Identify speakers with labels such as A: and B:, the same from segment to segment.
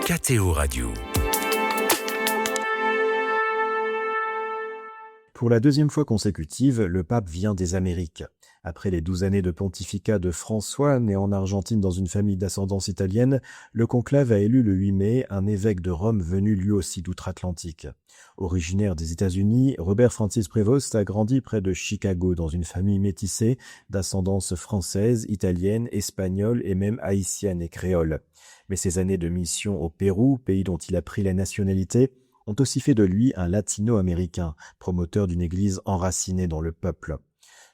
A: KTO Radio.
B: Pour la deuxième fois consécutive, le pape vient des Amériques. Après les 12 années de pontificat de François, né en Argentine dans une famille d'ascendance italienne, le conclave a élu le 8 mai un évêque de Rome venu lui aussi d'outre-Atlantique. Originaire des États-Unis, Robert Francis Prévost a grandi près de Chicago dans une famille métissée d'ascendance française, italienne, espagnole et même haïtienne et créole. Mais ses années de mission au Pérou, pays dont il a pris la nationalité, ont aussi fait de lui un latino-américain, promoteur d'une église enracinée dans le peuple.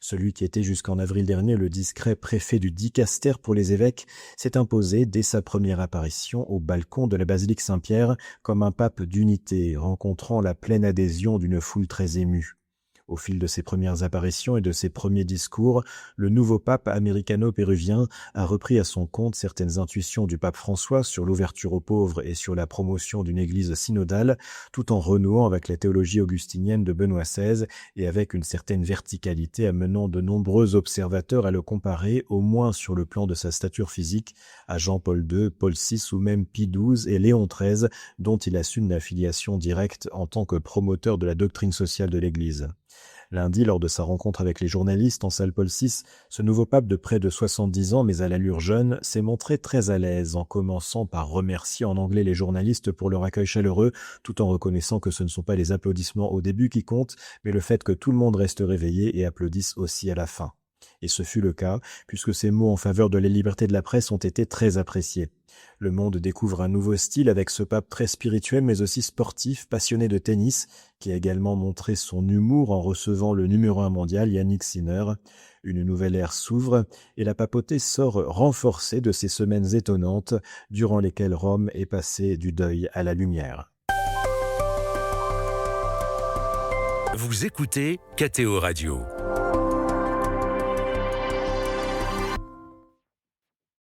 B: Celui qui était jusqu'en avril dernier le discret préfet du dicaster pour les évêques s'est imposé dès sa première apparition au balcon de la basilique Saint-Pierre comme un pape d'unité, rencontrant la pleine adhésion d'une foule très émue. Au fil de ses premières apparitions et de ses premiers discours, le nouveau pape américano-péruvien a repris à son compte certaines intuitions du pape François sur l'ouverture aux pauvres et sur la promotion d'une église synodale, tout en renouant avec la théologie augustinienne de Benoît XVI et avec une certaine verticalité amenant de nombreux observateurs à le comparer, au moins sur le plan de sa stature physique, à Jean-Paul II, Paul VI ou même Pie XII et Léon XIII, dont il assume la filiation directe en tant que promoteur de la doctrine sociale de l'Église. Lundi, lors de sa rencontre avec les journalistes en salle Paul VI, ce nouveau pape de près de 70 ans, mais à l'allure jeune, s'est montré très à l'aise, en commençant par remercier en anglais les journalistes pour leur accueil chaleureux, tout en reconnaissant que ce ne sont pas les applaudissements au début qui comptent, mais le fait que tout le monde reste réveillé et applaudisse aussi à la fin. Et ce fut le cas, puisque ces mots en faveur de la liberté de la presse ont été très appréciés. Le monde découvre un nouveau style avec ce pape très spirituel mais aussi sportif, passionné de tennis, qui a également montré son humour en recevant le numéro 1 mondial Yannick Sinner. Une nouvelle ère s'ouvre et la papauté sort renforcée de ces semaines étonnantes durant lesquelles Rome est passée du deuil à la lumière.
A: Vous écoutez KTO Radio.